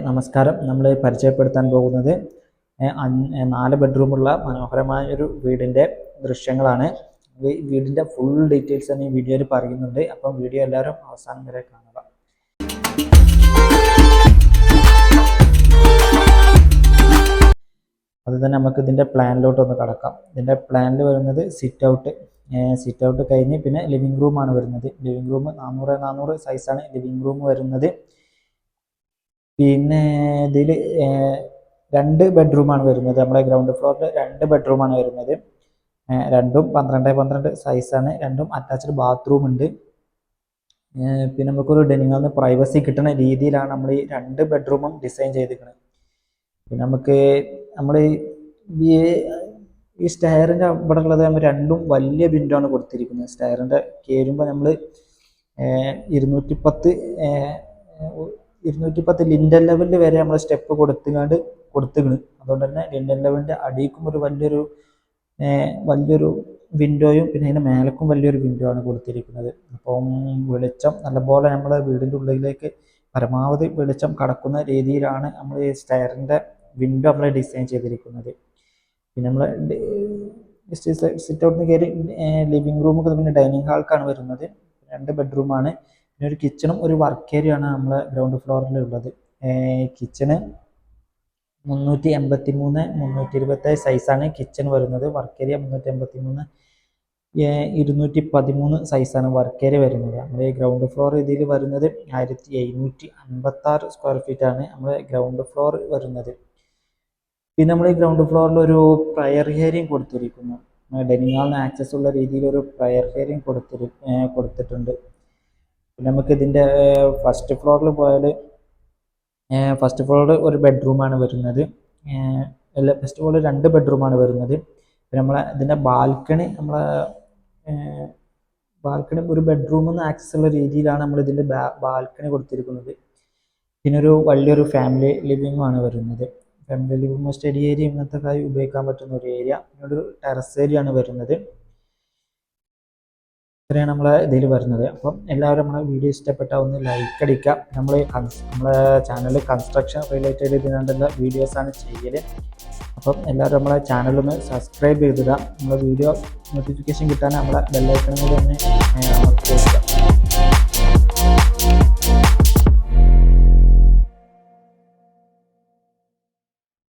നമസ്കാരം. നമ്മൾ പരിചയപ്പെടുത്താൻ പോകുന്നത് 4 ബെഡ്റൂമുള്ള മനോഹരമായ ഒരു വീടിൻ്റെ ദൃശ്യങ്ങളാണ്. വീടിൻ്റെ ഫുൾ ഡീറ്റെയിൽസ് തന്നെ ഈ വീഡിയോയിൽ പറയുന്നുണ്ട്. അപ്പം വീഡിയോ എല്ലാവരും അവസാനം വരെ കാണുക. അത് തന്നെ നമുക്ക് ഇതിൻ്റെ പ്ലാനിലോട്ട് ഒന്ന് കടക്കാം. ഇതിൻ്റെ പ്ലാനിൽ വരുന്നത് സിറ്റ് ഔട്ട് കഴിഞ്ഞ് പിന്നെ ലിവിങ് റൂമാണ് വരുന്നത്. ലിവിങ് റൂം 400 സൈസാണ് ലിവിങ് റൂം വരുന്നത്. പിന്നെ ഇതിൽ 2 ബെഡ്റൂമാണ് വരുന്നത്. നമ്മുടെ ഗ്രൗണ്ട് ഫ്ലോറിൽ 2 ബെഡ്റൂമാണ് വരുന്നത്. രണ്ടും 12x12 സൈസാണ്. രണ്ടും അറ്റാച്ച്ഡ് ബാത്റൂം ഉണ്ട്. പിന്നെ നമുക്കൊരു ഡൈനിങ് ഹാളിൽ പ്രൈവസി കിട്ടുന്ന രീതിയിലാണ് നമ്മൾ ഈ 2 ബെഡ്റൂമും ഡിസൈൻ ചെയ്തിരിക്കുന്നത്. പിന്നെ നമുക്ക് നമ്മൾ ഈ സ്റ്റെയറിൻ്റെ ഇവിടെ ഉള്ളത് നമ്മൾ രണ്ടും വലിയ വിൻഡോ ആണ് കൊടുത്തിരിക്കുന്നത്. സ്റ്റെയറിൻ്റെ കയറുമ്പോൾ നമ്മൾ 210 ലിൻഡൽ ലെവലിൽ വരെ നമ്മൾ സ്റ്റെപ്പ് കൊടുത്തുകൊണ്ട് അതുകൊണ്ട് തന്നെ ലിൻഡൽ ലെവലിൻ്റെ അടിയിലും ഒരു വലിയൊരു വിൻഡോയും പിന്നെ അതിൻ്റെ മേലക്കും വലിയൊരു വിൻഡോ ആണ് കൊടുത്തിരിക്കുന്നത്. അപ്പം വെളിച്ചം നല്ലപോലെ നമ്മൾ വീടിൻ്റെ ഉള്ളിലേക്ക് പരമാവധി വെളിച്ചം കടക്കുന്ന രീതിയിലാണ് നമ്മൾ ഈ സ്റ്റെയറിൻ്റെ വിൻഡോ നമ്മൾ ഡിസൈൻ ചെയ്തിരിക്കുന്നത്. പിന്നെ നമ്മൾ സിറ്റ് ഔട്ടിന് കയറി ലിവിങ് റൂമൊക്കെ പിന്നെ ഡൈനിങ് ഹാൾക്കാണ് വരുന്നത്. 2 ബെഡ്റൂമാണ്. പിന്നെ ഒരു കിച്ചണും ഒരു വർക്ക് ഏരിയയാണ് നമ്മളെ ഗ്രൗണ്ട് ഫ്ലോറിലുള്ളത്. കിച്ചണ് 383 327 സൈസാണ് കിച്ചൺ വരുന്നത്. വർക്ക് ഏരിയ 383 213 സൈസാണ് വർക്ക് ഏരിയ വരുന്നത്. നമ്മുടെ ഗ്രൗണ്ട് ഫ്ലോർ ഇതിൽ വരുന്നത് 1756 സ്ക്വയർ ഫീറ്റാണ് നമ്മുടെ ഗ്രൗണ്ട് ഫ്ലോർ വരുന്നത്. പിന്നെ നമ്മൾ ഈ ഗ്രൗണ്ട് ഫ്ലോറിൽ ഒരു പ്രയർ ഏരിയയും കൊടുത്തിരിക്കുന്നു. ഡൈനിങ് ഹാളിന് ആക്സസ് ഉള്ള രീതിയിൽ ഒരു പ്രയർ ഏരിയയും കൊടുത്തിട്ടുണ്ട്. പിന്നെ നമുക്ക് ഇതിൻ്റെ ഫസ്റ്റ് ഫ്ലോറിൽ പോയാൽ ഫസ്റ്റ് ഫ്ലോറിൽ ഒരു ബെഡ്റൂമാണ് വരുന്നത്. ഫസ്റ്റ് ഫ്ലോറിൽ 2 ബെഡ്റൂമാണ് വരുന്നത്. പിന്നെ നമ്മളെ ഇതിൻ്റെ ബാൽക്കണി ഒരു ബെഡ്റൂമിൽ നിന്ന് ആക്സസ് ഉള്ള രീതിയിലാണ് നമ്മൾ ഇതിൻ്റെ ബാൽക്കണി കൊടുത്തിരിക്കുന്നത്. പിന്നെ ഒരു വലിയൊരു ഫാമിലി ലിവിംഗ് ആണ് വരുന്നത്. ഫാമിലി ലിവിംഗ് സ്റ്റഡി ഏരിയ ഇങ്ങനത്തെ കാര്യം ഉപയോഗിക്കാൻ പറ്റുന്ന ഒരു ഏരിയ. പിന്നെ ഒരു ടെറസ് ഏരിയ ആണ് വരുന്നത്. ഇത്രയാണ് നമ്മളെ ഇതിൽ വരുന്നത്. അപ്പം എല്ലാവരും നമ്മളെ വീഡിയോ ഇഷ്ടപ്പെട്ടാൽ ഒന്ന് ലൈക്ക് അടിക്കുക. നമ്മളെ ചാനലിൽ കൺസ്ട്രക്ഷൻ റിലേറ്റഡ് ഇതിനുള്ള വീഡിയോസാണ് ചെയ്യൽ. അപ്പം എല്ലാവരും നമ്മളെ ചാനലൊന്ന് സബ്സ്ക്രൈബ് ചെയ്തിടുക. നമ്മളെ വീഡിയോ നോട്ടിഫിക്കേഷൻ കിട്ടാൻ നമ്മളെ ബെല്ലൈക്കണും കൂടി ഒന്ന് അമർത്തി വെക്കുക.